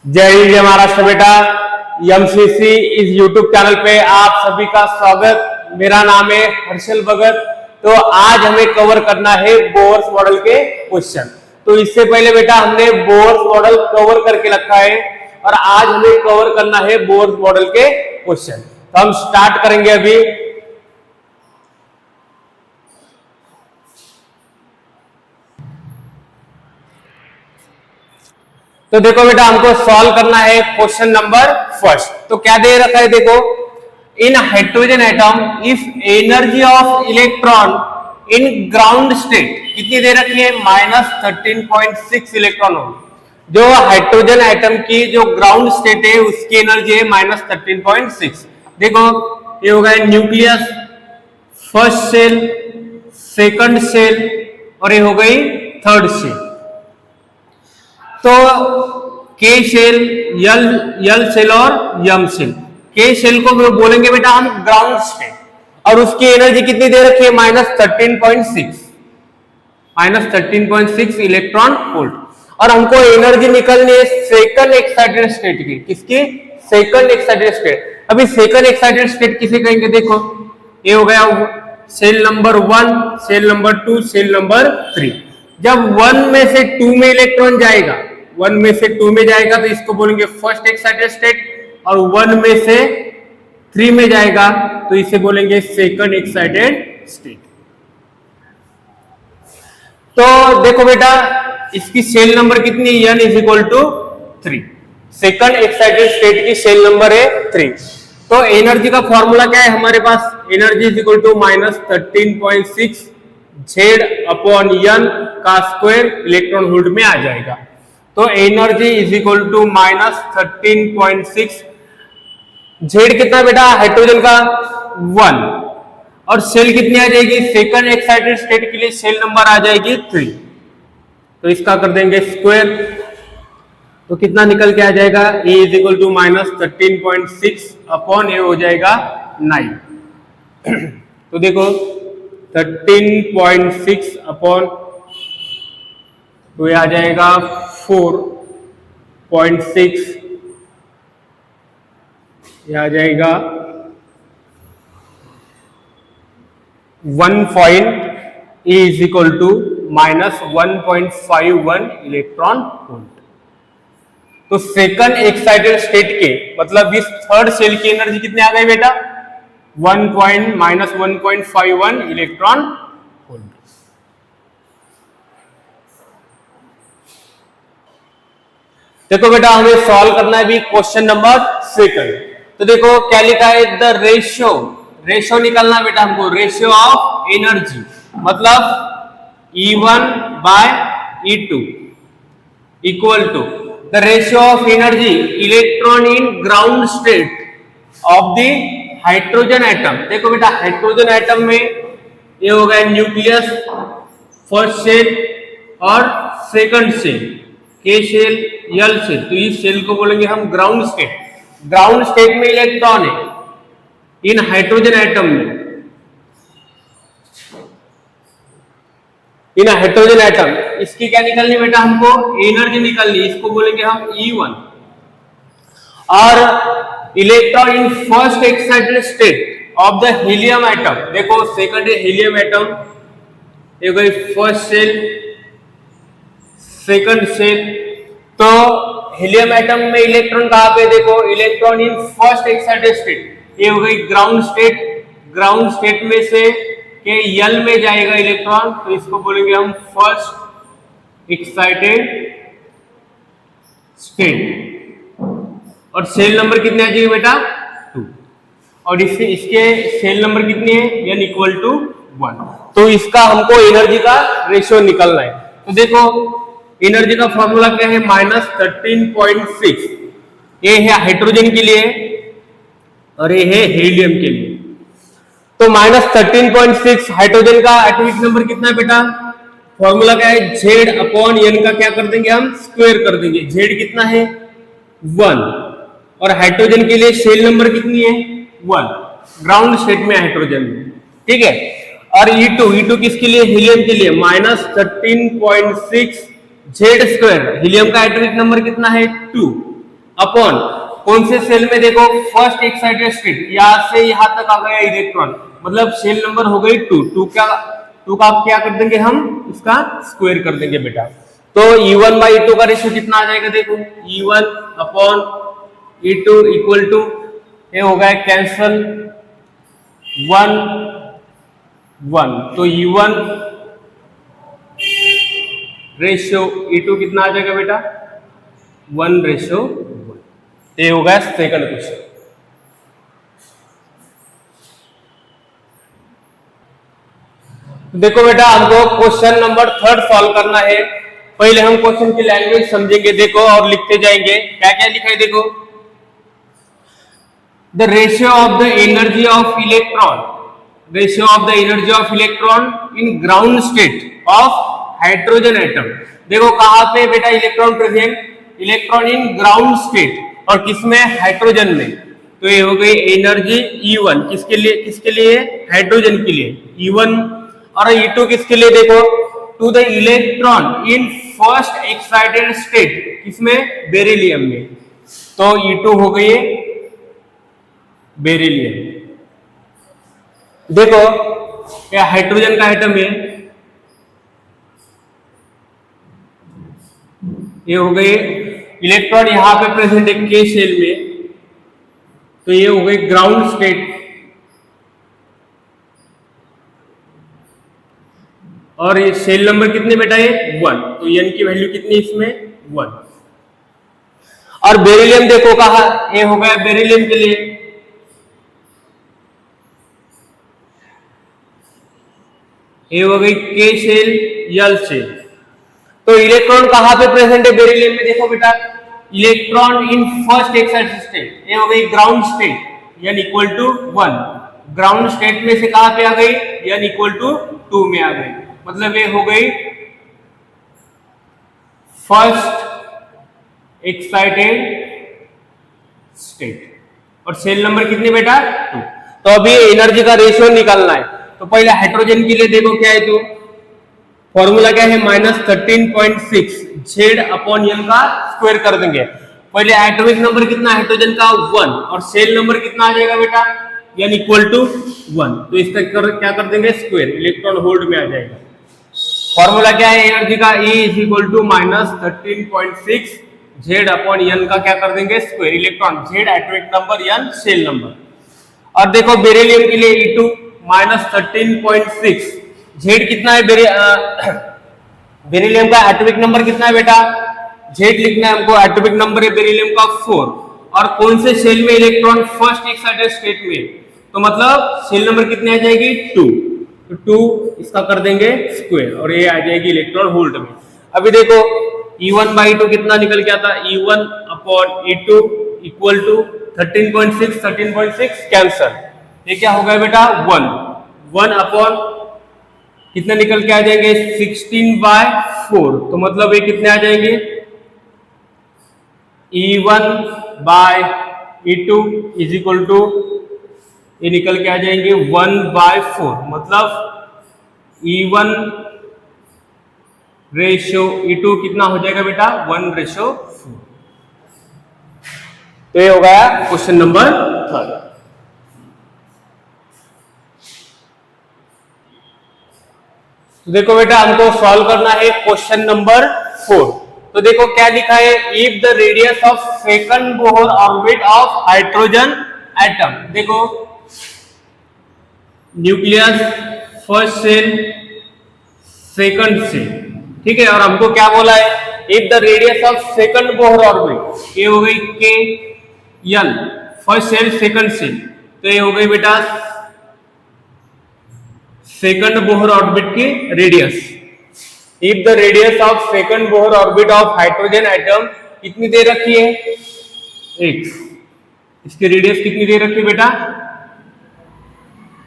जय हिंद जय महाराष्ट्र बेटा। एमसीसी इस यूट्यूब चैनल पे आप सभी का स्वागत। मेरा नाम है हर्षल भगत। तो आज हमें कवर करना है बोर्स मॉडल के क्वेश्चन। तो इससे पहले बेटा हमने बोर्स मॉडल कवर करके रखा है और आज हमें कवर करना है बोर्स मॉडल के क्वेश्चन। तो हम स्टार्ट करेंगे अभी। तो देखो बेटा हमको सॉल्व करना है क्वेश्चन नंबर फर्स्ट। तो क्या दे रखा है देखो, in hydrogen atom if energy of electron in ground state कितनी दे रखी है, -13.6 इलेक्ट्रॉन वोल्ट। जो हाइड्रोजन एटम की जो ग्राउंड स्टेट है उसकी एनर्जी है -13.6। देखो ये हो गया nucleus, first cell, second cell और ये हो गई थर्ड सेल। तो के सेल, यल सेल और यम सेल। के सेल को बोलेंगे बेटा हम ग्राउंड स्टेट और उसकी एनर्जी कितनी दे रखी है, -13.6 इलेक्ट्रॉन वोल्ट। और हमको एनर्जी निकलनी है सेकंड एक्साइटेड स्टेट की। किसकी? Second excited state. अभी सेकंड एक्साइटेड स्टेट किसे कहेंगे, देखो ये हो गया cell number 1, cell number 2, cell number 3। जब 1 में से 2 में इलेक्ट्रॉन जाएगा, 1 में से 2 में जाएगा तो इसको बोलेंगे फर्स्ट एक्साइटेड स्टेट, और 1 में से 3 में जाएगा तो इसे बोलेंगे सेकंड एक्साइटेड स्टेट। तो देखो बेटा इसकी सेल नंबर कितनी है, n = 3। सेकंड एक्साइटेड स्टेट की सेल नंबर है 3। तो एनर्जी का फॉर्मूला क्या है हमारे पास, एनर्जी -13.6 Z/n का स्क्वायर इलेक्ट्रॉन वोल्ट में आ जाएगा। तो एनर्जी -13.6, Z कितना बेटा हाइड्रोजन का 1, और सेल कितनी आ जाएगी, सेकंड एक्साइटेड स्टेट के लिए सेल नंबर आ जाएगी 3। तो इसका कर देंगे स्क्वायर, तो कितना निकल के आ जाएगा, A -13.6 अपॉन ए हो जाएगा 9। तो देखो 13.6 अपॉन तो ये आ जाएगा 4.6, ये आ जाएगा 1.51 इलेक्ट्रॉन वोल्ट। तो सेकंड एक्साइटेड स्टेट के मतलब इस थर्ड सेल की एनर्जी कितने आ गई बेटा, -1.51 इलेक्ट्रॉन वोल्ट। देखो बेटा हमें सॉल्व करना है भी क्वेश्चन नंबर सेकंड। तो देखो क्या लिखा है, द रेशियो निकालना बेटा हमको, रेशियो ऑफ एनर्जी मतलब E1/E2 equal to the ratio of energy electron in ground state of the hydrogen atom. देखो बेटा हाइड्रोजन एटम में ये हो गया न्यूक्लियस, फर्स्ट सेल और second cell, K cell, L cell. तो इस सेल को बोलेंगे हम ग्राउंड स्टेट। ग्राउंड स्टेट में इलेक्ट्रॉन है इन हाइड्रोजन एटम में, इन हाइड्रोजन एटम। इसकी क्या निकलनी बेटा हमको, एनर्जी निकलनी, इसको बोलेंगे हम E1। और electron in first excited state of the helium atom. देखो सेकंड है हीलियम एटम, ये गई फर्स्ट सेल, सेकंड सेल। तो हीलियम एटम में इलेक्ट्रॉन कहां पे, देखो electron in first excited state, ये हो गई ग्राउंड स्टेट। ग्राउंड स्टेट में से के यल में जाएगा इलेक्ट्रॉन, तो इसको बोलेंगे हम फर्स्ट एक्साइटेड स्टेट। और सेल नंबर कितने आ जाएगी बेटा, 2। और इसके सेल नंबर कितनी है, n = 1। तो इसका हमको एनर्जी का रेशियो निकलना है। तो देखो एनर्जी का फॉर्मूला क्या है, -13.6। ये है हाइड्रोजन के लिए और ये है हीलियम के लिए। तो -13.6 हाइड्रोजन का एटॉमिक नंबर कितना है बेटा, फॉर्मूला क्या है, Z/n का क्या कर देंगे हम, स्क्वायर कर देंगे। Z कितना है 1, और हाइड्रोजन के लिए सेल नंबर कितनी है 1, ग्राउंड स्टेट में हाइड्रोजन में, ठीक है। और E2 किसके लिए, हीलियम के लिए, -13.6 Z²। हीलियम का एटॉमिक नंबर कितना है 2, अपॉन कौन से सेल में, देखो फर्स्ट एक्साइटेड स्टेट, यहां से यहां तक आ गया इलेक्ट्रॉन, मतलब सेल नंबर हो गई 2, 2 का क्या कर देंगे हम, इसका स्क्वायर कर देंगे बेटा। तो E1 बाई E2 का रेशियो कितना आ जाएगा, देखो E1 upon E2 equal to, ये हो गया कैंसल 1 1, तो E1 रेशियो E2 कितना आ जाएगा बेटा, 1:1। ये हो गया सेकंड क्वेश्चन। देखो बेटा हमको क्वेश्चन नंबर 3 सॉल्व करना है। पहले हम क्वेश्चन की लैंग्वेज समझेंगे, देखो और लिखते जाएंगे। क्या क्या लिखा है देखो, the ratio of the energy of electron, ratio of the energy of electron in ground state of hydrogen atom. देखो कहां पे बेटा electron present, electron in ground state, और किसमें, हाइड्रोजन में। तो ये हो गई एनर्जी E1 किसके लिए, हाइड्रोजन के लिए E1, और E2 किसके लिए, देखो to the electron in first excited state, किसमें, बेरिलियम में। तो E2 हो गई बेरिलियम। देखो क्या हाइड्रोजन का एटम है, ये हो गई इलेक्ट्रॉन यहां पे प्रेजेंट है के शेल में, तो ये हो गई ग्राउंड स्टेट, और ये सेल नंबर कितने बेटा है 1, तो n की वैल्यू कितनी इसमें 1। और बेरिलियम देखो कहा, ये हो गया बेरिलियम के लिए, ये हो गई के शेल यल शेल। तो इलेक्ट्रॉन कहां पे प्रेजेंट है बेरिलियम में, देखो बेटा electron in first excited state, ये हो गई ground state, n equal to 1। Ground state में से कहां पे आ गई, n इक्वल टू 2 में आ गई, मतलब ये हो गई फर्स्ट एक्साइटेड स्टेट, और सेल नंबर कितनी बेटा 2। तो अभी एनर्जी का रेशियो निकालना है। तो पहले हाइड्रोजन के लिए देखो क्या है, तो फॉर्मूला क्या है, -13.6 Z अपॉन n का स्क्वायर कर देंगे। पहले एटॉमिक नंबर कितना हाइड्रोजन का 1, और सेल नंबर कितना आ जाएगा बेटा n इक्वल टू 1, तो इसका क्या कर देंगे स्क्वायर, इलेक्ट्रॉन होल्ड में आ जाएगा। फॉर्मूला क्या है एनर्जी का, E is equal to -13.6 Z upon n का क्या कर देंगे square, electron Z atomic number, n cell number. और देखो बेरिलियम के लिए E2 -13.6, Z कितना है, बेरिलियम का एटॉमिक नंबर कितना है बेटा, Z लिखना है हमको, एटॉमिक नंबर है बेरिलियम का 4, और कौन से सेल में इलेक्ट्रॉन फर्स्ट एक्साइटेड स्टेट में, तो मतलब सेल नंबर कितने आ जाएगी 2, तो 2 इसका कर देंगे स्क्वायर, और ये आ जाएगी इलेक्ट्रॉन होल्ड में। अभी देखो E1 बाई 2 कितना निकल के आता, E1 upon E2 equal to 13.6 cancel, ये क्या हो गया बेटा 1 अपॉन कितने निकल के आ जाएंगे 16/4, तो मतलब ये कितने आ जाएंगे E1 bye E2 is equal to, ये निकल के आ जाएंगे 1/4, मतलब E1 रेशियो E2 कितना हो जाएगा बेटा 1:4। तो ये हो गया क्वेश्चन नंबर 3। तो देखो बेटा हमको सॉल्व करना है क्वेश्चन नंबर 4। तो देखो क्या लिखा है, if the radius of second Bohr orbit of hydrogen atom, देखो nucleus first cell second shell, ठीक है, और हमको क्या बोला है, if the radius of second Bohr orbit, ये हो गई K L first cell second shell, तो ये हो गई बेटा सेकंड बोहर ऑर्बिट की radius. If the radius of second Bohr orbit of hydrogen atom कितनी दे रखी है x, इसकी रेडियस कितनी दे रखी है बेटा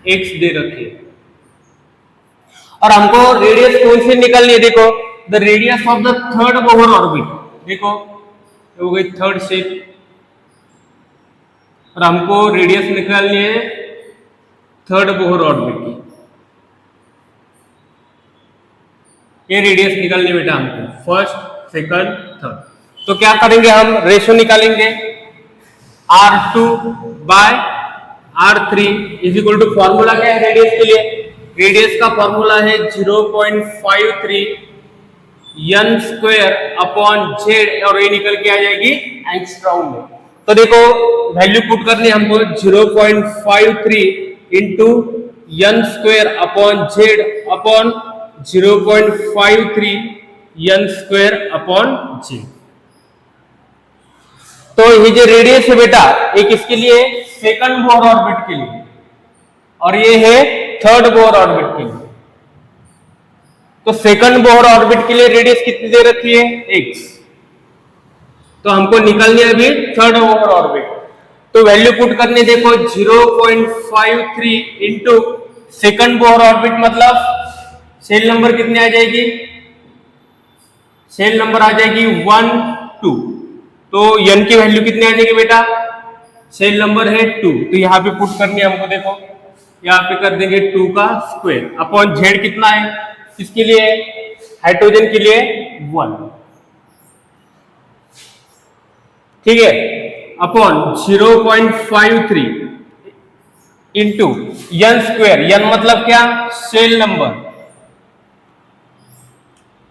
x दे रखी है, और हमको रेडियस कौन सी निकालनी है, देखो the radius of the third Bohr orbit, देखो हो गई थर्ड सेल, और हमको रेडियस निकालनी है थर्ड बोहर ऑर्बिट की, ये रेडियस निकालनी बेटा हमको फर्स्ट सेकंड थर्ड। तो क्या करेंगे हम रेशियो निकालेंगे, R2 by R3 is equal to, formula क्या है रेडियस के लिए? रेडियस का फॉर्मूला है 0.53 n स्क्वायर अपॉन z, और ये निकल के आ जाएगी एंगस्ट्रॉम में। तो देखो वैल्यू पुट करनी है हमको, 0.53 into n square upon z upon 0.53 n square upon z। तो ये जो रेडियस है बेटा, एक इसके लिए सेकंड बोर ऑर्बिट के लिए, और ये है थर्ड बोर ऑर्बिट के लिए। तो सेकंड बोर ऑर्बिट के लिए रेडियस कितनी दे रखी है? x। तो हमको निकालनी है अभी थर्ड बोर ऑर्बिट। तो वैल्यू पुट करनी, देखो 0.53 इंटू सेकंड बोर ऑर्बिट, मतलब सेल नंबर कितनी आ जाएगी? सेल नंबर आ जाएगी 1 2। तो n की वैल्यू कितनी आ जाएगी बेटा? सेल नंबर है 2। तो यहाँ पे पुट करनी है हमको, देखो यहाँ पे कर देंगे 2 का स्क्वायर अपॉन z कितना है इसके लिए? हाइड्रोजन के लिए 1, ठीक है, upon 0.53 into n square, n मतलब क्या? Shell number.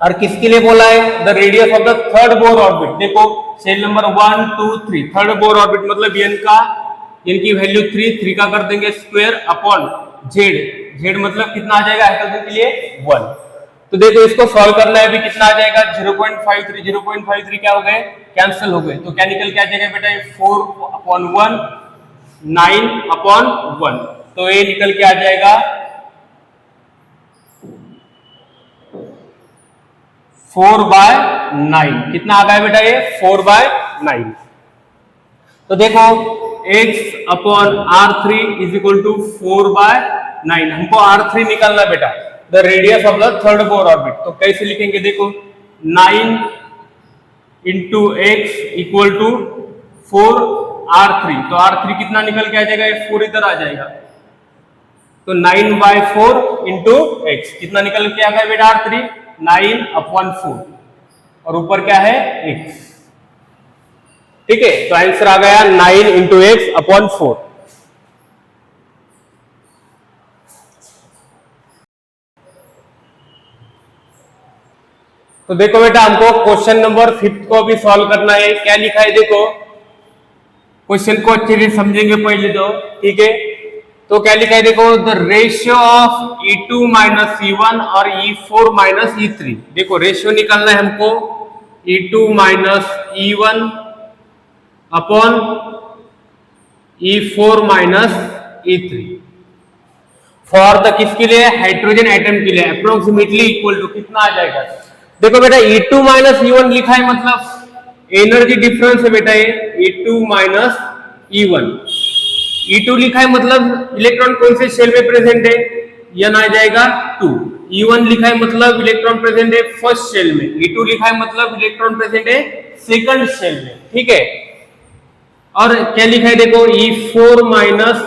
और किसके लिए बोला है? The radius of the third Bohr orbit. देखो shell number 1 2 3, third Bohr orbit मतलब n का, n की वैल्यू 3 का कर देंगे स्क्वायर अपॉन z मतलब कितना आ जाएगा हाइड्रोजन के लिए? 1। तो देखो इसको सॉल्व करना है, अभी कितना आ जाएगा? 0.53 क्या हो गए? कैंसिल हो गए। तो क्या निकल के आ जाएगा बेटा? 4/1 9/1। तो ये निकल के आ जाएगा 4/9। कितना आ गया बेटा? ये 4/9। तो देखो x upon R3 is equal to 4/9। हमको R3 निकालना बेटा, the radius of the third Bohr orbit. तो कैसे लिखेंगे? देखो 9 into x equal to 4R3। तो R3 कितना निकल के आ जाएगा? 4 इधर आ जाएगा, तो 9/4 इंटू एक्स कितना निकल के आ गया बेटा? R3 9/4, और ऊपर क्या है? x, ठीक है। तो आंसर आ गया 9 इंटू एक्स अपॉन 4। तो देखो बेटा हमको क्वेश्चन नंबर 5 को भी सॉल्व करना है। क्या लिखा है देखो, क्वेश्चन को अच्छे से समझेंगे पहले तो, ठीक है। तो क्या लिखा है देखो, the ratio of E2 minus E1 और E4 माइनस E3। देखो रेशियो निकालना है हमको, E2 minus E1 upon E4 minus E3 for the किसके लिए? हाइड्रोजन एटम के लिए। अप्रोक्सीमेटली इक्वल टू कितना आ जाएगा? देखो बेटा E2 माइनस E1 लिखा है, मतलब एनर्जी डिफरेंस है बेटा ये, E2 माइनस E1। E2 लिखा है मतलब इलेक्ट्रॉन कौन से शेल में प्रेजेंट है? n आ जाएगा 2। E1 लिखा है मतलब इलेक्ट्रॉन प्रेजेंट है फर्स्ट शेल में। E2 लिखा है मतलब इलेक्ट्रॉन प्रेजेंट है सेकंड शेल में, ठीक है। और क्या लिखा है देखो, E4 माइनस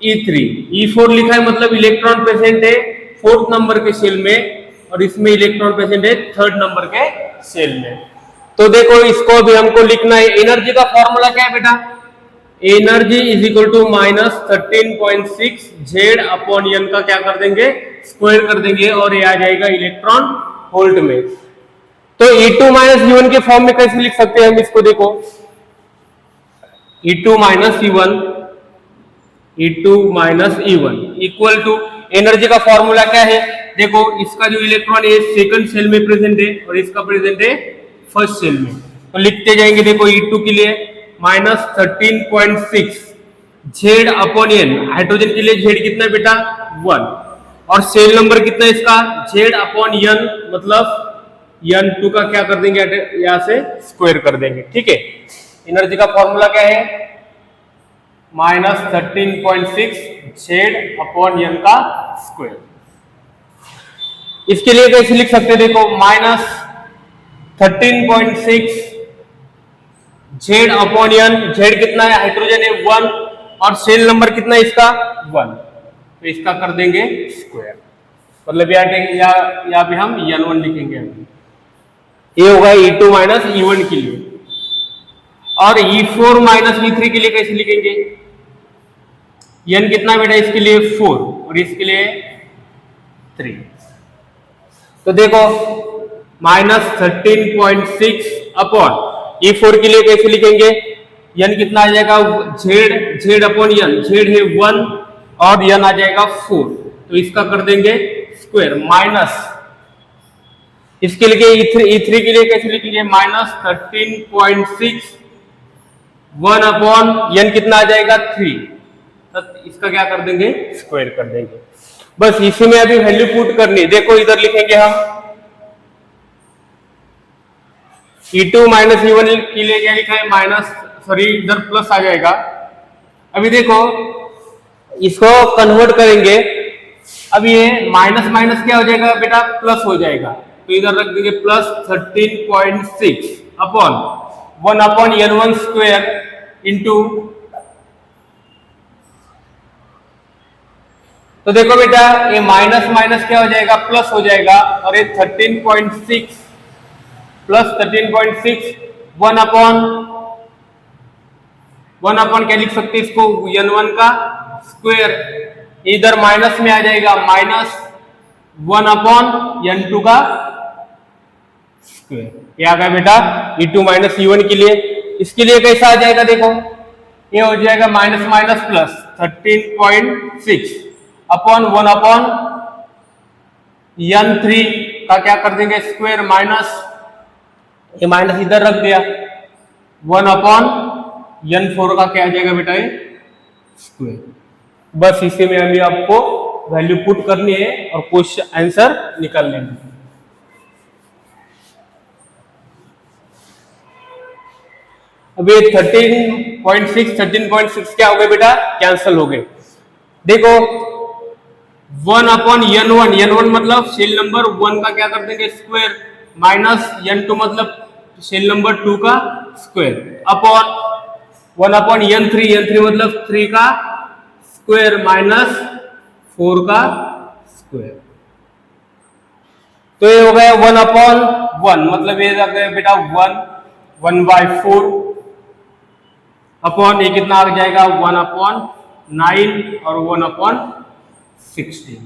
E3। E4 लिखा है मतलब इलेक्ट्रॉन प्रेजेंट है फोर्थ नंबर के शेल में, और इसमें इलेक्ट्रॉन प्रेजेंट है थर्ड नंबर के शेल में। तो देखो इसको भी हमको लिखना है। एनर्जी का फॉर्मूला क्या है बेटा? Energy is equal to minus 13.6 Z upon N का क्या कर देंगे? स्क्वायर कर देंगे, और ये आ जाएगा इलेक्ट्रॉन वोल्ट में। तो E2 माइनस E1 के फॉर्म में कैसे लिख सकते हैं हम इसको? देखो E2 minus E1 equal to, energy का फॉर्मूला क्या है देखो, इसका जो इलेक्ट्रॉन है सेकंड सेल में प्रेजेंट है और इसका प्रेजेंट है फर्स्ट सेल में। तो लिखते जाएंगे देखो E2 के लिए minus 13.6 Z upon N, hydrogen के लिए जेड कितना है बेटा? 1, और सेल नंबर कितना है इसका? जेड अपॉन एन, मतलब n2 का क्या कर देंगे? यहां से स्क्वायर कर देंगे, ठीक है। एनर्जी का फॉर्मूला क्या है? माइनस 13.6 जेड अपॉन एन का स्क्वायर। इसके लिए कैसे लिख सकते हैं देखो, minus 13.6 Z upon N, Z कितना है? हाइड्रोजन है 1, और सेल नंबर कितना है इसका? 1। तो इसका कर देंगे स्क्वायर, मतलब यहाँ पे हम n1 लिखेंगे। ये होगा E2 माइनस E1 के लिए। और E4 माइनस E3 के लिए कैसे लिखेंगे? n कितना बेटा इसके लिए 4 और इसके लिए 3। तो देखो -13.6 अपॉन E4 के लिए कैसे लिखेंगे? n कितना आ जाएगा? z अपॉन n, z है 1 और n आ जाएगा 4, तो इसका कर देंगे स्क्वायर माइनस इसके लिए E3 के लिए कैसे लिखेंगे? -13.6 1 अपॉन n कितना आ जाएगा? 3, तो इसका क्या कर देंगे? स्क्वायर कर देंगे। बस इसी में अभी वैल्यू पुट करनी। देखो इधर लिखेंगे हम E2 माइनस E1 के लिए क्या लिखा है? इधर प्लस आ जाएगा। अभी देखो इसको कन्वर्ट करेंगे, अब ये माइनस माइनस क्या हो जाएगा बेटा? प्लस हो जाएगा, तो इधर रख देंगे plus 13.6 upon 1 upon n1 square into, तो देखो बेटा ये माइनस माइनस क्या हो जाएगा? प्लस हो जाएगा, और ये 13.6 प्लस 13.6 1 अपॉन क्या लिख सकते हैं इसको? n1 का स्क्वायर, इधर माइनस में आ जाएगा -1 अपॉन n2 का स्क्वायर। ये आ गया बेटा E2 माइनस E1 के लिए। इसके लिए कैसा आ जाएगा? देखो ये हो जाएगा minus minus plus 13.6 upon 1 upon n3 का क्या कर देंगे? स्क्वायर माइनस, ये माइनस इधर रख दिया, 1 अपॉन n4 का क्या आ जाएगा बेटा? ये स्क्वायर। बस इसी में अभी आपको वैल्यू पुट करनी है और क्वेश्चन आंसर निकालने हैं। अभी 13.6 क्या हो गए बेटा? कैंसल हो गए। देखो 1 अपॉन n1 मतलब सेल नंबर 1 का क्या कर देंगे? स्क्वायर, माइनस n2 मतलब सेल नंबर 2 का स्क्वायर, अपॉन 1 अपॉन n3 मतलब 3 का स्क्वायर माइनस 4 का स्क्वायर, तो ये हो गया 1 अपॉन 1 मतलब ये आ गया बेटा 1/4 अपॉन ये कितना आ जाएगा? 1 अपॉन 9 और 1 अपॉन 16।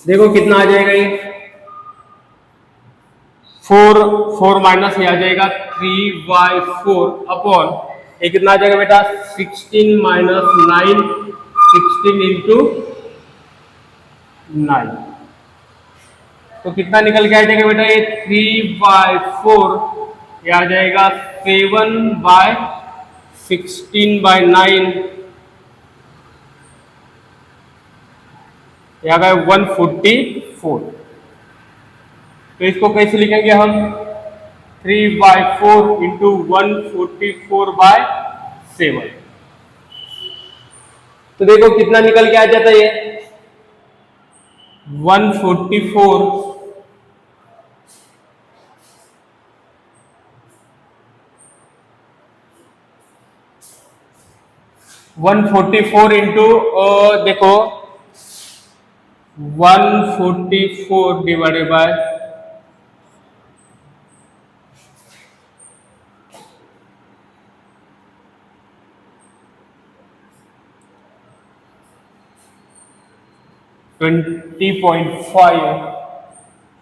देखो कितना आ जाएगा? ये 4 माइनस ये आ जाएगा 3/4 अपॉन ये कितना आ जाएगा बेटा? 16 माइनस 9, 16 इंटू 9, तो कितना निकल के आ जाएगा बेटा? ये 3/4 ये आ जाएगा 7/16/9, ये आ गया 144। तो इसको कैसे लिखेंगे हम? 3/4 इंटू 144/7, तो देखो कितना निकल के आ जाता है? ये 144 इंटू देखो 144 डिवाइडेड बाय 20.5,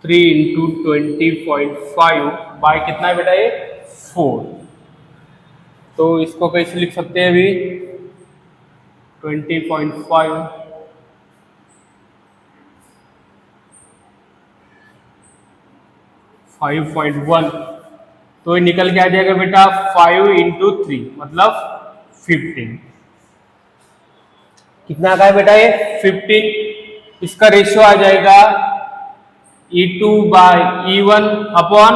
3 इंटू 20.5 बाय कितना है बेटा? ये 4, तो इसको कैसे लिख सकते हैं? अभी 20.5 5.1, तो ये निकल के आ जाएगा बेटा 5 इंटू 3 मतलब 15। कितना का है बेटा? ये 15। इसका रेशियो आ जाएगा E2 bye E1 upon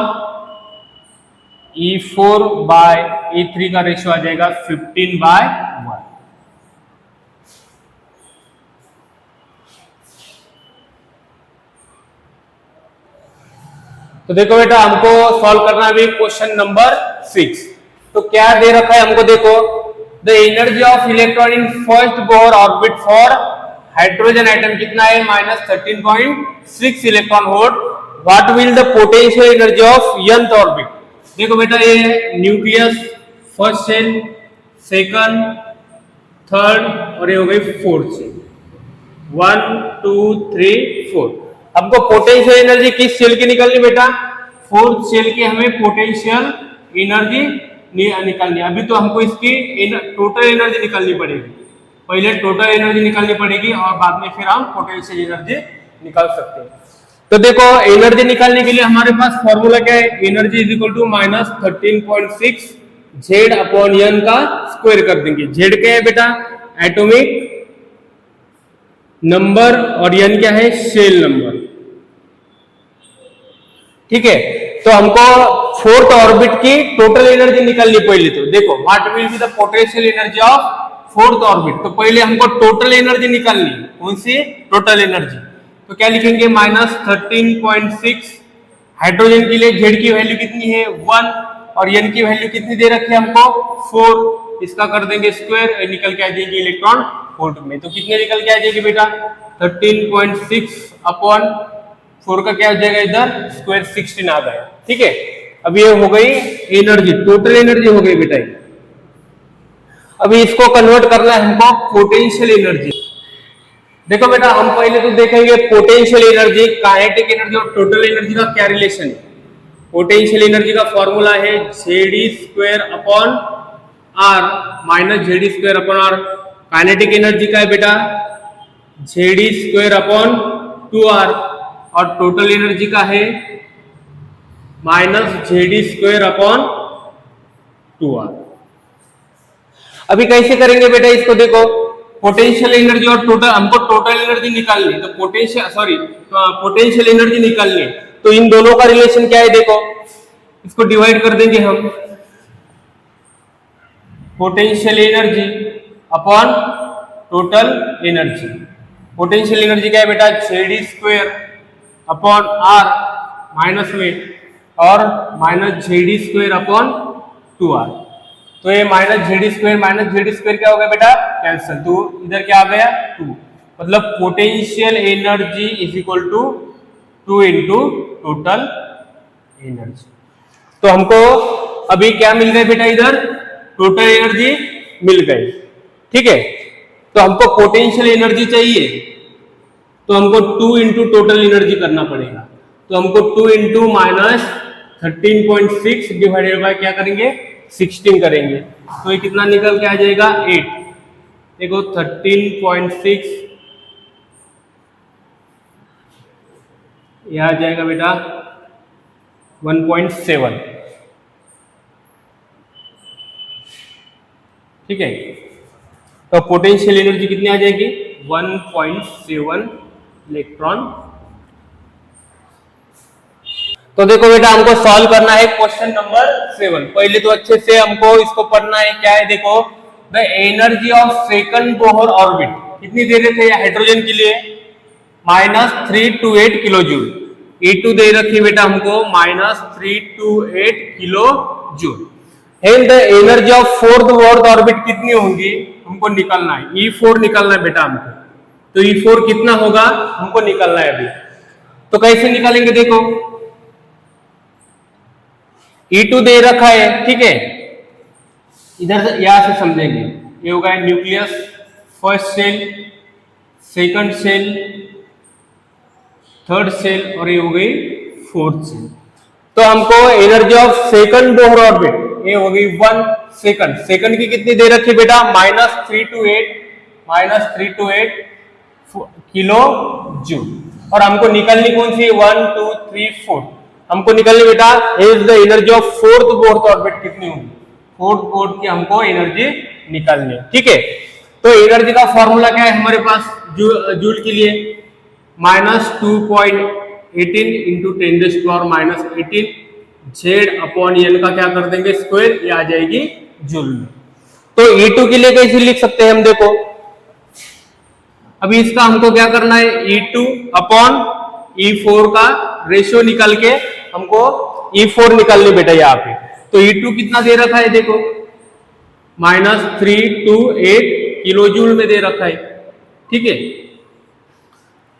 E4 bye E3 का रेशियो आ जाएगा 15/1। तो देखो बेटा हमको सॉल्व करना है क्वेश्चन नंबर 6। तो क्या दे रखा है हमको? देखो the energy of electron in first Bohr orbit for hydrogen atom कितना है? -13.6 electron volt. What will the potential energy of nth orbit? देखो बेटा ये nucleus, first cell, second, third और ये हो गई फोर्थ सेल। 1 2 3 4। हमको पोटेंशियल एनर्जी किस सेल की निकालनी बेटा? फोर्थ सेल की हमें पोटेंशियल एनर्जी निकालनी। अभी तो हमको इसकी टोटल एनर्जी निकालनी पड़ेगी। पहले टोटल एनर्जी निकालनी पड़ेगी और बाद में फिर हम पोटेंशियल एनर्जी निकाल सकते हैं। तो देखो एनर्जी निकालने के लिए हमारे पास फॉर्मूला क्या है? Energy is equal to -13.6 Z upon N का स्क्वायर कर देंगे। जेड क्या है बेटा? एटॉमिक नंबर और एन क्या है? Cell number. ठीक है, तो हमको फोर्थ ऑर्बिट की टोटल एनर्जी निकालनी पहले। तो देखो what will be the potential energy of fourth orbit. तो पहले हमको टोटल एनर्जी निकालनी। कौन सी? Total energy. तो क्या लिखेंगे? -13.6। हाइड्रोजन के लिए जेड की वैल्यू कितनी है? 1 और एन की वैल्यू कितनी दे रखी है हमको? 4। इसका कर देंगे स्क्वायर, निकल के आ जाएगी इलेक्ट्रॉन वोल्ट में। तो कितने निकल के आ जाएगी बेटा? 13.6 अपॉन 4 का क्या हो जाएगा इधर? स्क्वायर 16 आ गया। ठीक है, अब ये हो गई एनर्जी, टोटल एनर्जी हो गई बेटा। अभी इसको कन्वर्ट करना है हमको पोटेंशियल एनर्जी। देखो बेटा हम पहले तो देखेंगे पोटेंशियल एनर्जी, काइनेटिक एनर्जी और टोटल एनर्जी का क्या रिलेशन है। पोटेंशियल एनर्जी का फॉर्मूला है Zd² upon R minus Zd² upon R. Kinetic energy का है बेटा Zd² अपॉन 2r और टोटल एनर्जी का है -Zd² अपॉन 2r। अभी कैसे करेंगे बेटा इसको? देखो पोटेंशियल एनर्जी और टोटल, हमको टोटल एनर्जी निकालनी, तो पोटेंशियल एनर्जी निकालनी। तो इन दोनों का रिलेशन क्या है? देखो इसको डिवाइड कर देंगे हम। Potential energy upon total energy. Potential energy क्या है बेटा? Zd² अपॉन आर माइनस में और -Zd² अपॉन 2r। तो ये -Zd² क्या हो गया बेटा? कैंसिल। तो इधर क्या आ गया? 2। मतलब potential energy is equal to 2 into total energy. तो हमको अभी क्या मिल गए बेटा? इधर टोटल एनर्जी मिल गई। ठीक है, तो हमको पोटेंशियल एनर्जी चाहिए, तो हमको 2 इंटू टोटल एनर्जी करना पड़ेगा। तो हमको 2 इंटू -13.6 डिवाइडेड बाय क्या करेंगे? 16 करेंगे। तो ये कितना निकल के आ जाएगा? 8। देखो 13.6 यह आ जाएगा बेटा 1.7। ठीक है, तो पोटेंशियल एनर्जी कितनी आ जाएगी? 1.7 इलेक्ट्रॉन। तो देखो बेटा हमको सॉल्व करना है क्वेश्चन नंबर 7। पहले तो अच्छे से हमको इसको पढ़ना है। क्या है? देखो the energy of second Bohr orbit कितनी दे रहे थे हाइड्रोजन के लिए? -328 किलो जूल। E2 दे रखी बेटा हमको -328 kilo joule. And the energy of fourth Bohr orbit कितनी होगी हमको निकालना है। E4 निकालना है बेटा हमको। तो E4 कितना होगा हमको निकालना है अभी। तो कैसे निकालेंगे? देखो E2 दे रखा है। ठीक है, इधर से यहां से समझेंगे। ये होगा nucleus, first cell, second cell, third cell और ये हो गई फोर्थ सेल। तो हमको energy of second Bohr orbit ये हो गई 1 सेकंड। सेकंड की कितनी दे रखी बेटा? -328 किलो जूल। और हमको निकालनी कौन सी? 1 2 3 4 हमको निकालनी बेटा is the energy of fourth Bohr orbit कितनी होगी? फोर्थ बोहर की हमको एनर्जी निकालनी है। ठीक है, तो एनर्जी का फॉर्मूला क्या है हमारे पास जूल के लिए? -2.18 इंटू 10⁻⁻18 जेड अपॉन एन का क्या कर देंगे? स्क्वायर। ये आ जाएगी जूल में। तो E2 के लिए कैसे लिख सकते हैं हम? देखो अभी इसका हमको क्या करना है? E2 अपॉन E4 का रेशियो निकाल के हमको E4 निकालनी बेटा यहाँ पे। तो E2 कितना दे रखा है? देखो -328 किलो जूल में दे रखा है। ठीक है,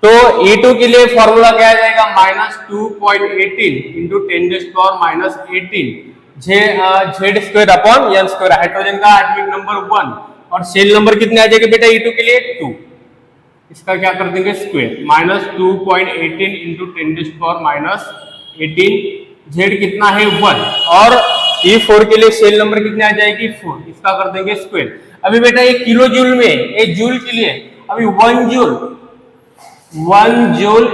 तो E2 के लिए फॉर्मूला क्या आ जाएगा? -2.18 into 10⁻⁻18 Z square upon N square, hydrogen का एटॉमिक नंबर 1 और सेल नंबर कितने आ जाएंगे बेटा E2 के लिए 2, इसका क्या कर देंगे स्क्वायर, माइनस 2.18 इंटू 10⁻18, जेड कितना है 1 और E4 के लिए सेल नंबर कितने आ जाएगी 4, इसका कर देंगे स्क्वायर। अभी बेटा ये किलो जूल में, एक जूल के लिए अभी 1 joule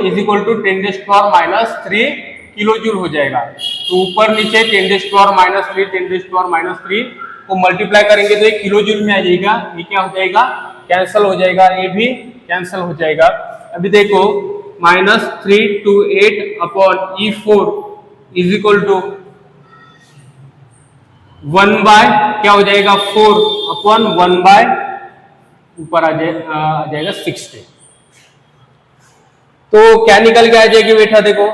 is equal to 10⁻³ kilo joule हो जाएगा। तो ऊपर नीचे 10⁻³ 10⁻³ को मल्टीप्लाई करेंगे तो ये किलो जूल में आ जाएगा, ये क्या हो जाएगा कैंसल हो जाएगा, ये भी कैंसल हो जाएगा। अभी देखो -328 upon E4 is equal to 1 by क्या हो जाएगा 4 अपॉन 1 बाय ऊपर आ जाएगा 60। तो क्या निकल के आ जाएगी बेटा, देखो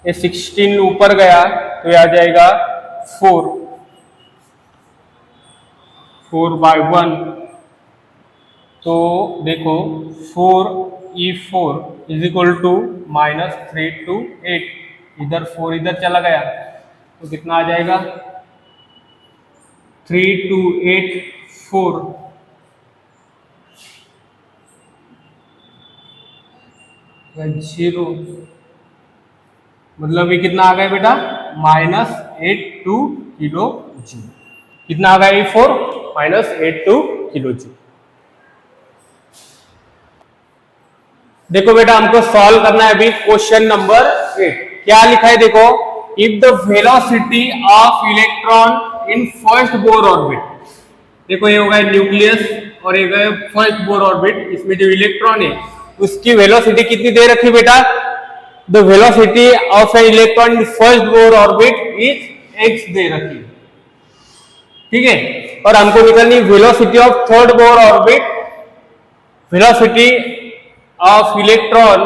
ये 16 ऊपर गया तो ये आ जाएगा 4 बाय 1, तो देखो 4E4 इज इक्वल टू -328, इधर 4 इधर चला गया तो कितना आ जाएगा 3284 0, मतलब ये कितना आ गया बेटा -82 किलो जूल, कितना आ गया E4 -82 किलो जूल। देखो बेटा हमको सॉल्व करना है अभी क्वेश्चन नंबर 8, क्या लिखा है देखो, if the velocity of electron in first Bohr orbit, देखो ये होगा न्यूक्लियस और ये गए फर्स्ट बोर ऑर्बिट, इसमें जो इलेक्ट्रॉन है उसकी वेलोसिटी कितनी दे रखी बेटा, the velocity of an electron in first Bohr orbit is x दे रखी, ठीक है। और हमको निकालनी velocity of third Bohr orbit, velocity of electron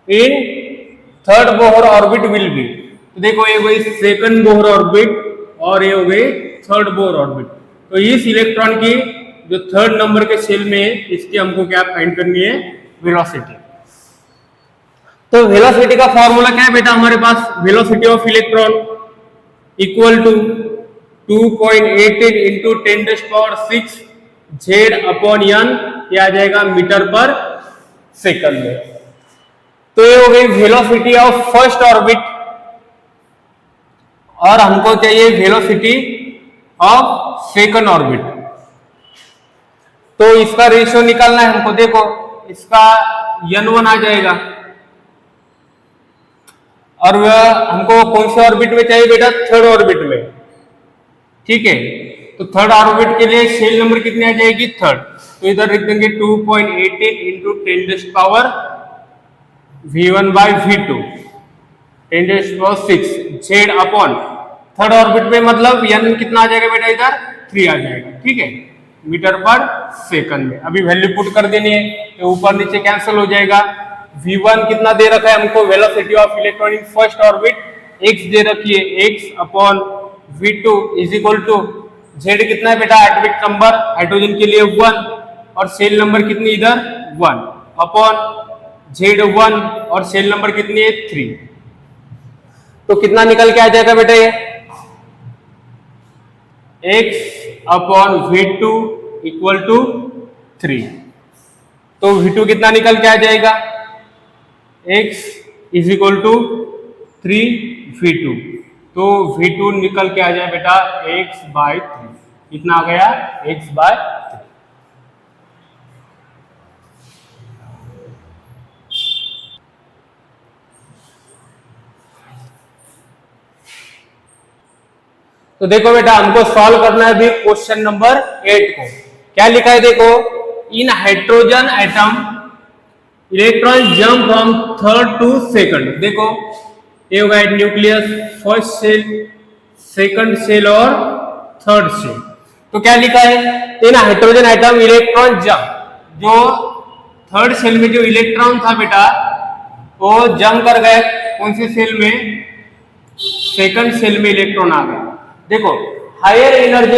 in third Bohr orbit will be, तो देखो ये हो गई सेकंड बोर ऑर्बिट और ये हो गई थर्ड बोर ऑर्बिट। तो इस इलेक्ट्रॉन की जो थर्ड नंबर के सेल में है इसकी हमको क्या फाइंड करनी है वेलोसिटी। तो वेलोसिटी का फॉर्मूला क्या है बेटा हमारे पास, velocity of electron equal to 2.18 into 10⁻6 Z upon N, ये आ जाएगा मीटर पर सेकंड में। तो ये हो गई वेलोसिटी ऑफ फर्स्ट ऑर्बिट और हमको चाहिए वेलोसिटी ऑफ सेकंड ऑर्बिट। तो इसका रेशियो निकालना है हमको, देखो इसका n1 आ जाएगा और वह हमको कौन से ऑर्बिट में चाहिए बेटा, थर्ड ऑर्बिट में, ठीक है। तो थर्ड ऑर्बिट के लिए सेल नंबर कितनी आ जाएगी थर्ड, तो इधर लिख देंगे 2.18 into 10⁻V1/V2 10⁻6 Z upon third orbit में, मतलब n कितना आ जाएगा बेटा इधर 3 आ जाएगा, ठीक है, मीटर पर सेकंड में। अभी वैल्यू पुट कर देनी है तो ऊपर नीचे कैंसिल हो जाएगा। V1 कितना दे रखा है हमको, velocity of electron in first orbit x दे रखी है, x upon V2 is equal to Z कितना है बेटा एटॉमिक नंबर हाइड्रोजन के लिए 1 और सेल नंबर कितनी इधर 1 अपॉन Z1 और सेल नंबर कितनी है 3, तो कितना निकल के आ जाएगा बेटा ये x upon V2 equal to 3, तो V2 कितना निकल के आ जाएगा x is equal to 3V2, तो V2 निकल के आ जाए बेटा x/3, कितना आ गया x/3। तो देखो बेटा हमको सॉल्व करना है अभी क्वेश्चन नंबर 8 को, क्या लिखा है देखो, in hydrogen atom electron jump from third to second, देखो ये होगा nucleus, first cell, second cell और थर्ड सेल। तो क्या लिखा है, in hydrogen atom electron jump, जो थर्ड सेल में जो इलेक्ट्रॉन था बेटा वो जंप कर गए कौन से सेल में, सेकंड सेल में इलेक्ट्रॉन आ गया। देखो higher energy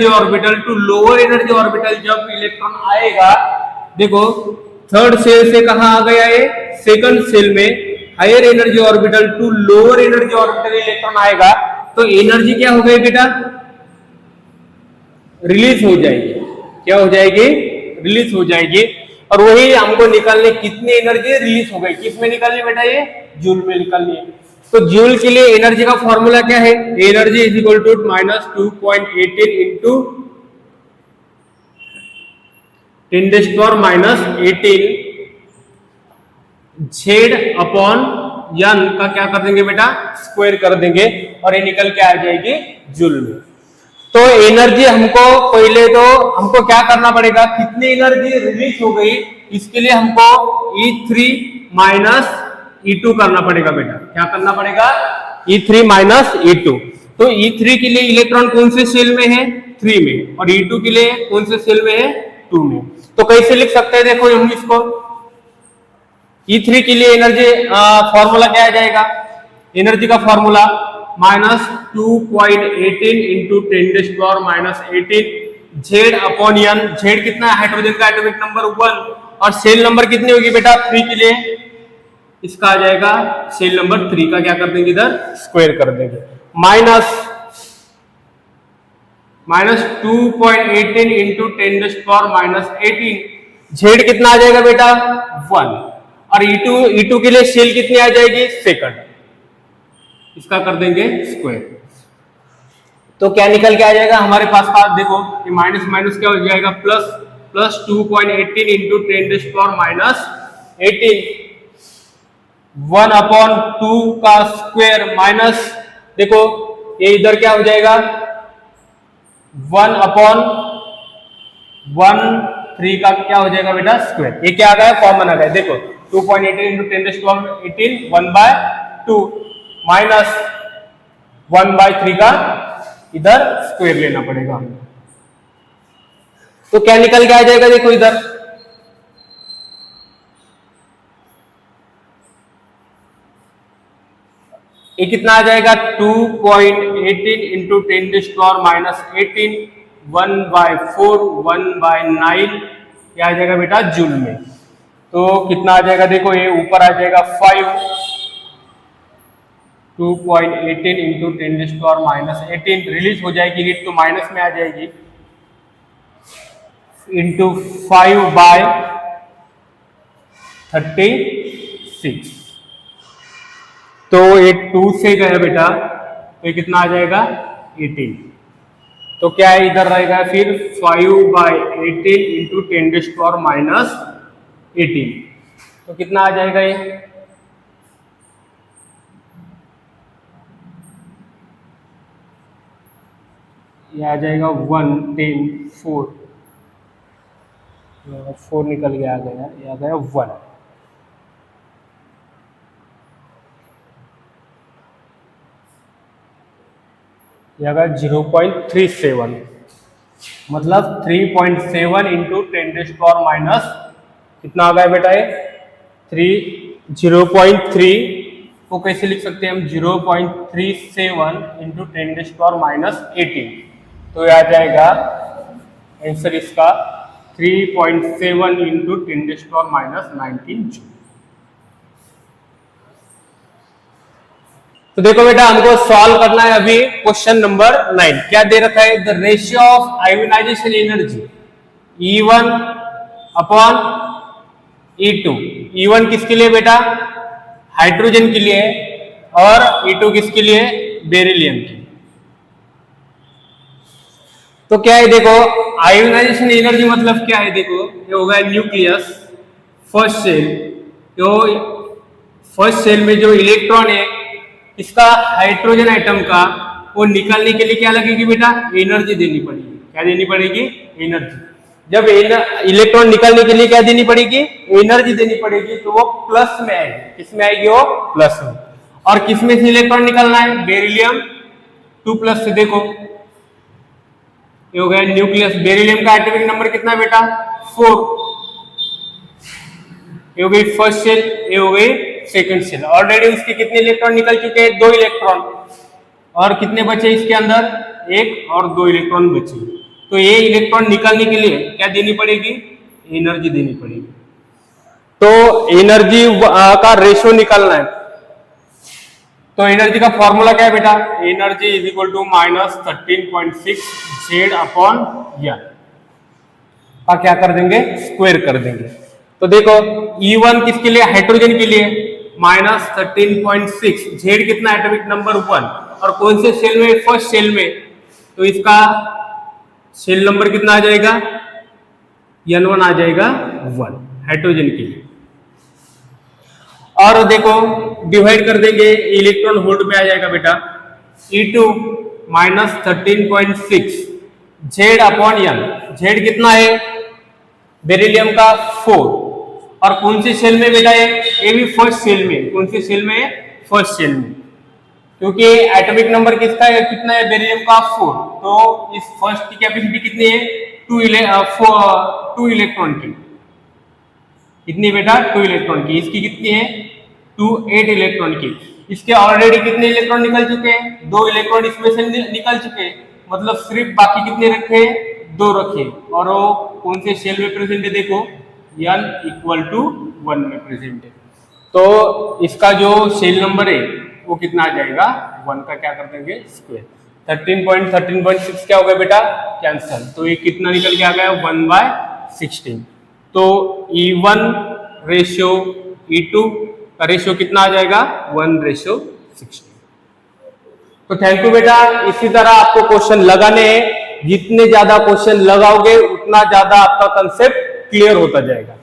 orbital to lower energy orbital जब इलेक्ट्रॉन आएगा, देखो थर्ड सेल से कहां आ गया ये सेकंड सेल में, higher energy orbital to lower energy orbital electron आएगा तो एनर्जी क्या हो गई बेटा, रिलीज हो जाएगी। क्या हो जाएगी, रिलीज हो जाएगी। और वही हमको निकालने कितनी एनर्जी रिलीज हो गई, किस में निकालनी बेटा, ये जूल में निकालनी है। तो जूल के लिए एनर्जी का फॉर्मूला क्या है, energy is equal to -2.18 into 10⁻⁸ Z upon n का क्या कर देंगे बेटा, स्क्वायर कर देंगे और ये निकल के आ जाएगी जूल में। तो एनर्जी हमको पहले तो हमको क्या करना पड़ेगा, कितनी एनर्जी रिलीज हो गई इसके लिए हमको E3 माइनस E2 करना पड़ेगा बेटा। क्या करना पड़ेगा, E3 माइनस E2। तो E3 के लिए इलेक्ट्रॉन कौन से सेल में है, 3 में, और E2 के लिए कौन से सेल में है, 2 में। तो कैसे लिख सकते हैं, देखो हम इसको E3 के लिए एनर्जी फॉर्मूला क्या आ जाएगा, एनर्जी का formula -2.18 into 10⁻⁸ Z upon n। Z कितना है, हाइड्रोजन का एटॉमिक नंबर 1, और सेल नंबर कितनी होगी बेटा, 3 के लिए इसका आ जाएगा सेल नंबर 3 का क्या कर देंगे, इधर स्क्वायर कर देंगे। -2.18 इंटू 10⁻⁸ Z कितना आ जाएगा बेटा, 1, और E2 के लिए सेल कितनी आ जाएगी, सेकंड, इसका कर देंगे स्क्वायर। तो क्या निकल के आ जाएगा हमारे पास का, देखो ये माइनस माइनस क्या हो जाएगा, प्लस 2.18 इंटू 10⁻⁸ 1/2 का स्क्वायर माइनस, देखो ये इधर क्या हो जाएगा 1/13 का क्या हो जाएगा बेटा, स्क्वायर। ये क्या आ गया, कॉमन आ गया। देखो 2.18 इंटू 10⁻⁸ 1/2 माइनस 1/3 का इधर स्क्वायर लेना पड़ेगा। तो क्या निकल के आ जाएगा, देखो इधर ये कितना आ जाएगा, 2.18 इंटू 10⁻⁸ 1/4 1/9 क्या आ जाएगा बेटा, जूल में। तो कितना आ जाएगा, देखो ये ऊपर आ जाएगा 5, 2.18 इंटू 10⁻⁸ रिलीज हो जाएगी हीट तो माइनस में आ जाएगी, इंटू 5/36। तो ये 2 से गया बेटा, तो ये कितना आ जाएगा 18। तो क्या है इधर रहेगा फिर 5/18 इंटू 10⁻⁸। तो कितना आ जाएगा ये आ जाएगा 4 निकल गया, आ गया, ये आ गया 1। ये आ गया 0.37, मतलब 3.7 इंटू 10⁻⁻, कितना आ गया बेटा, ये 0.3 को कैसे लिख सकते हैं हम, 0.37 इंटू 10⁻⁸। तो ये आ जाएगा आंसर इसका 3.7 इंटू 10⁻⁹ जूल। तो देखो बेटा हमको सॉल्व करना है अभी क्वेश्चन नंबर 9। क्या दे रखा है, the ratio of ionisation energy E1 upon E2। E1 किसके लिए बेटा, हाइड्रोजन के लिए, और E2 किसके लिए, बेरिलियम के। तो क्या है, देखो आयोनाइजेशन एनर्जी मतलब क्या है, देखो ये होगा न्यूक्लियस, फर्स्ट सेल। तो फर्स्ट सेल में जो इलेक्ट्रॉन है इसका हाइड्रोजन एटम का, वो निकालने के लिए क्या लगेगी बेटा, एनर्जी देनी पड़ेगी। क्या देनी पड़ेगी, एनर्जी। जब इलेक्ट्रॉन निकालने के लिए क्या देनी पड़ेगी, एनर्जी देनी पड़ेगी, तो वो प्लस में आएगी। किसमें आएगी, वो प्लस में। और किसमें से इलेक्ट्रॉन निकालना है, बेरिलियम 2+ से। देखो ये हो गया न्यूक्लियस, बेरिलियम का एटॉमिक नंबर कितना है बेटा, 4। ये हो गई फर्स्ट सेल, ये हो गई सेकंड सेल। ऑलरेडी उसके कितने इलेक्ट्रॉन निकल चुके हैं, 2 इलेक्ट्रॉन, और कितने बचे इसके अंदर, 1 और 2 इलेक्ट्रॉन बचे। तो ये इलेक्ट्रॉन निकालने के लिए क्या देनी पड़ेगी, एनर्जी देनी पड़ेगी। तो एनर्जी का रेशियो निकालना है। तो एनर्जी का फॉर्मूला क्या है बेटा, energy is equal to -13.6 Z upon N का क्या कर देंगे, स्क्वायर कर देंगे। तो देखो E1 किसके लिए, हाइड्रोजन के लिए, -13.6, Z कितना, एटॉमिक नंबर 1, और कौन से सेल में, फर्स्ट सेल में, तो इसका सेल नंबर कितना आ जाएगा, N1 आ जाएगा 1 हाइड्रोजन के लिए। और देखो डिवाइड कर देंगे, इलेक्ट्रॉन वोल्ट में आ जाएगा बेटा, E2 -13.6 Z upon N, Z कितना है बेरिलियम का 4, और कौन से सेल में बेटा है, ये भी फर्स्ट सेल में, कौन से सेल में, फर्स्ट सेल में, क्योंकि एटॉमिक नंबर किसका है, कितना है बेरिलियम का 4, तो इस फर्स्ट की कैपेसिटी कितनी है, 2 इलेक्ट्रॉन की, कितनी बेटा, 2 इलेक्ट्रॉन की, इसकी कितनी है 8 इलेक्ट्रॉन की। इसके ऑलरेडी कितने इलेक्ट्रॉन निकल चुके हैं, 2 इलेक्ट्रॉन इसमें से निकल चुके हैं, मतलब सिर्फ बाकी कितने रखे, 2 रखे, और वो कौन से सेल में प्रेजेंट है, देखो n इक्वल टू 1 में प्रेजेंट है। तो इसका जो सेल नंबर है वो कितना आ जाएगा, 1 का क्या कर देंगे, स्क्वायर। 13.6 क्या हो गया बेटा, कैंसल, तो ये कितना निकल के आ गया, 1/16। तो E1 रेशियो E2 का रेशियो कितना आ जाएगा, 1/16। तो थैंक यू बेटा। इसी तरह आपको क्वेश्चन लगाने हैं, जितने ज्यादा क्वेश्चन लगाओगे उतना ज्यादा आपका कंसेप्ट क्लियर होता जाएगा।